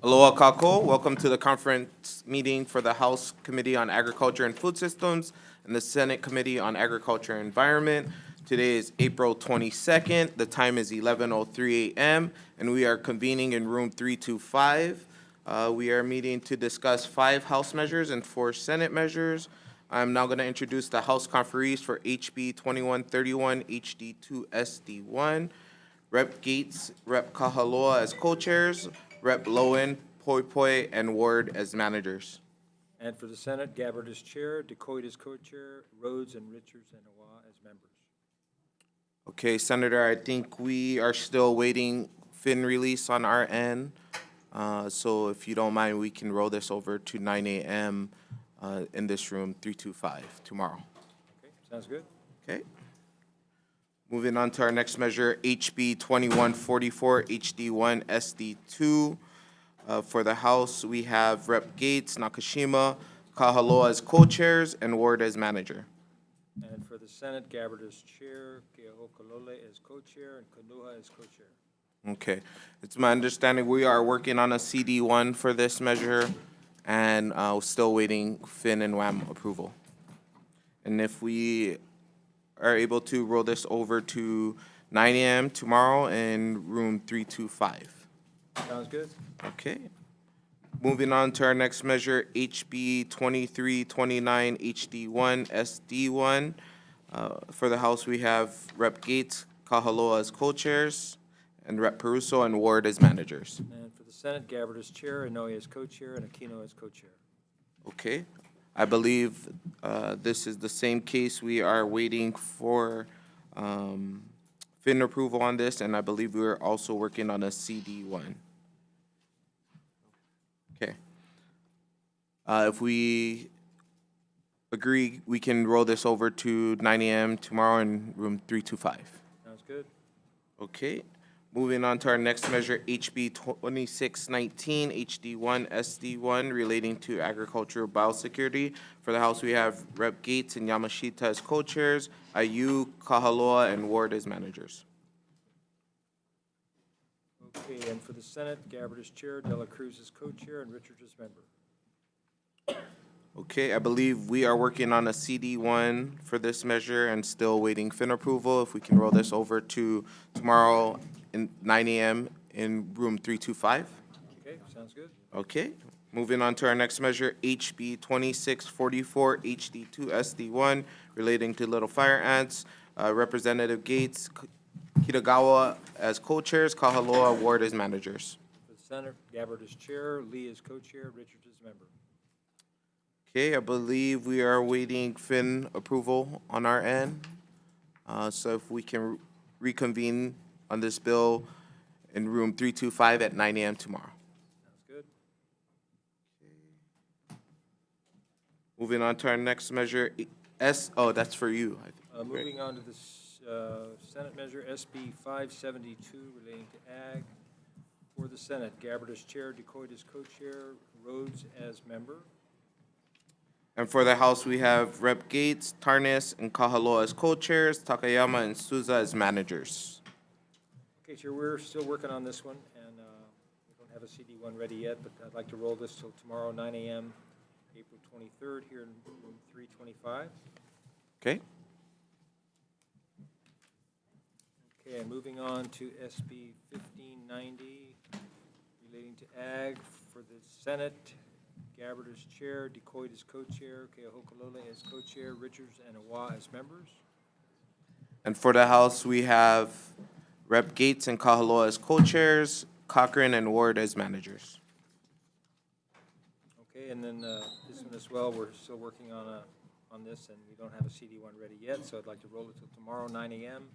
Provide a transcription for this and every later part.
Aloha Kako, welcome to the conference meeting for the House Committee on Agriculture and Food Systems and the Senate Committee on Agriculture and Environment. Today is April 22nd, the time is 11:03 a.m., and we are convening in room 325. We are meeting to discuss 5 House measures and 4 Senate measures. I'm now going to introduce the House conferees for HB 2131 HD2 SD1. Rep. Gates, Rep. Kahaloa as co-chairs, Rep. Lowen, Poi Poi, and Ward as managers. And for the Senate, Gabbard as chair, DeCoite as co-chair, Rhodes and Richards and Awa as members. Okay, Senator, I think we are still waiting fin release on our end. So if you don't mind, we can roll this over to 9 a.m. In this room, 325, tomorrow. Okay, sounds good. Okay. Moving on to our next measure, HB 2144 HD1 SD2. For the House, we have Rep. Gates, Nakashima, Kahaloa as co-chairs, and Ward as manager. And for the Senate, Gabbard as chair, Keahokalole as co-chair, and Kanuha as co-chair. Okay. It's my understanding we are working on a CD1 for this measure, and still waiting Fin and WAM approval. And if we are able to roll this over to 9 a.m. tomorrow in room 325. Sounds good. Okay. Moving on to our next measure, HB 2329 HD1 SD1. For the House, we have Rep. Gates, Kahaloa as co-chairs, and Rep. Peruso and Ward as managers. And for the Senate, Gabbard as chair, Inouye as co-chair, and Aquino as co-chair. Okay. I believe this is the same case. We are waiting for fin approval on this, and I believe we're also working on a CD1. Okay. If we agree, we can roll this over to 9 a.m. tomorrow in room 325. Sounds good. Okay. Moving on to our next measure, HB 2619 HD1 SD1 relating to agricultural biosecurity. For the House, we have Rep. Gates and Yamashita as co-chairs, Ayu, Kahaloa, and Ward as managers. Okay, and for the Senate, Gabbard as chair, Dela Cruz as co-chair, and Richards as member. Okay, I believe we are working on a CD1 for this measure and still waiting fin approval. If we can roll this over to tomorrow in 9 a.m. in room 325. Okay, sounds good. Okay, moving on to our next measure, HB 2644 HD2 SD1 relating to little fire ants. Representative Gates, Kitagawa as co-chairs, Kahaloa, Ward as managers. For the Senate, Gabbard as chair, Lee as co-chair, Richards as member. Okay, I believe we are waiting fin approval on our end. So if we can reconvene on this bill in room 325 at 9 a.m. tomorrow. Sounds good. Moving on to our next measure, that's for you. Moving on to this Senate measure, SB 572, relating to ag. For the Senate, Gabbard as chair, DeCoite as co-chair, Rhodes as member. And for the House, we have Rep. Gates, Tarnas, and Kahaloa as co-chairs, Takayama and Souza as managers. Okay, Chair, we're still working on this one, and we don't have a CD1 ready yet, but I'd like to roll this till tomorrow, 9 a.m., April 23rd, here in room 325. Okay. Okay, and moving on to SB 1590, relating to ag. For the Senate, Gabbard as chair, DeCoite as co-chair, Keahokalole as co-chair, Richards and Awa as members. And for the House, we have Rep. Gates and Kahaloa as co-chairs, Cochran and Ward as managers. Okay, and then this one as well, we're still working on this, and we don't have a CD1 ready yet, so I'd like to roll it till tomorrow, 9 a.m.,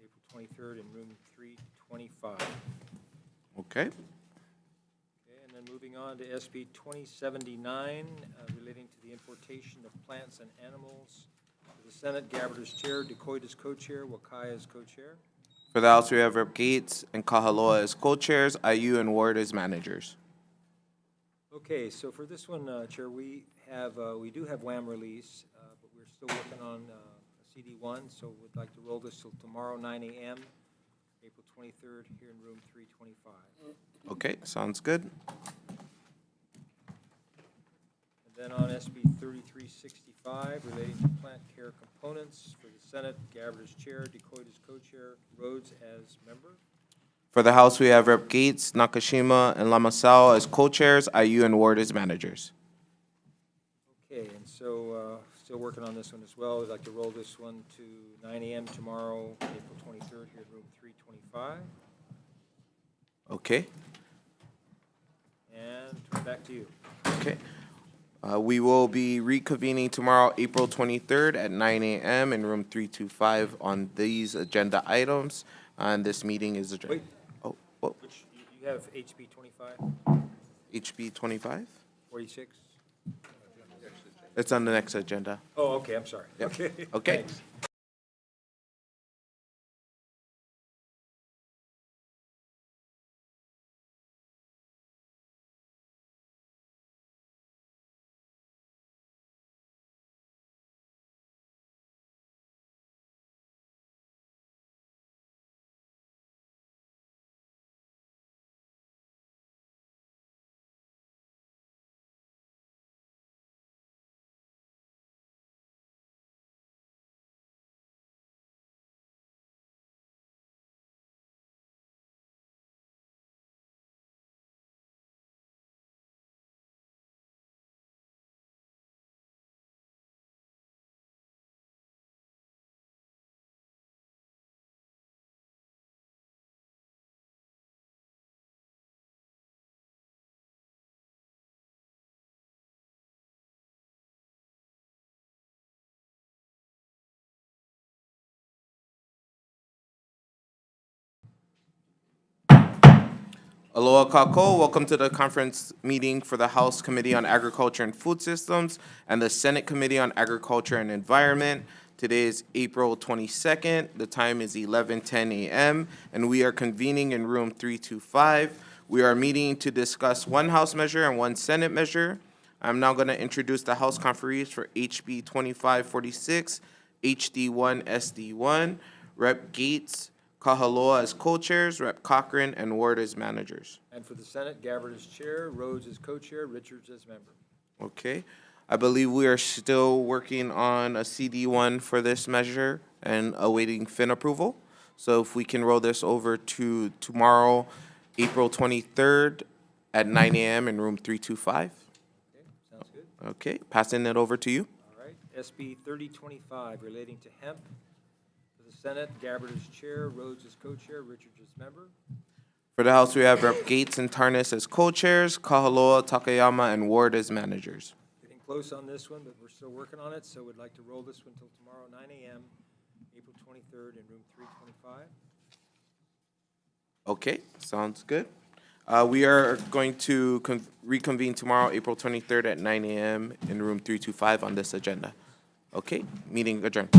April 23rd, in room 325. Okay. Okay, and then moving on to SB 2079, relating to the importation of plants and animals. For the Senate, Gabbard as chair, DeCoite as co-chair, Wakai as co-chair. For the House, we have Rep. Gates and Kahaloa as co-chairs, Ayu and Ward as managers. Okay, so for this one, Chair, we do have WAM release, but we're still working on a CD1, so we'd like to roll this till tomorrow, 9 a.m., April 23rd, here in room 325. Okay, sounds good. And then on SB 3365, relating to plant care components for the Senate, Gabbard as chair, DeCoit as co-chair, Rhodes as member. For the House, we have Rep. Gates, Nakashima, and Lamasao as co-chairs, IU and Ward as managers. Okay, and so still working on this one as well. We'd like to roll this one to 9 a.m. tomorrow, April 23rd, here in room 325. Okay, And back to you. okay. We will be reconvening tomorrow, April 23rd at 9 a.m. in room 325 on these agenda items. And this meeting is adjourned. Wait. Oh, Which, you have HB 25, HB 25? 46? It's on the next agenda. Oh, okay, I'm sorry. Yep. Okay. Okay. Thanks. Aloha kako, welcome to the conference meeting for the House Committee on Agriculture and Food Systems and the Senate Committee on Agriculture and Environment. Today is April 22nd, the time is 11:10 a.m., and we are convening in room 325. We are meeting to discuss one House measure and one Senate measure. I'm now going to introduce the House conferees for HB 2546, HD1, SD1, Rep. Gates, Kahaloa as co-chairs, Rep. Cochran, and Ward as managers. And for the Senate, Gabbard as chair, Rhodes as co-chair, Richards as member. Okay. I believe we are still working on a CD1 for this measure and awaiting FIN approval. So if we can roll this over to tomorrow, April 23rd at 9 a.m. in room 325. Okay, sounds good. Okay, passing it over to you. All right, SB 3025, relating to hemp. For the Senate, Gabbard as chair, Rhodes as co-chair, Richards as member. For the House, we have Rep. Gates and Tarnas as co-chairs, Kahaloa, Takayama, and Ward as managers. Getting close on this one, but we're still working on it, so we'd like to roll this one until tomorrow, 9 a.m., April 23rd, in room 325. Okay, sounds good. We are going to reconvene tomorrow, April 23rd at 9 a.m. in room 325 on this agenda. Okay, meeting adjourned.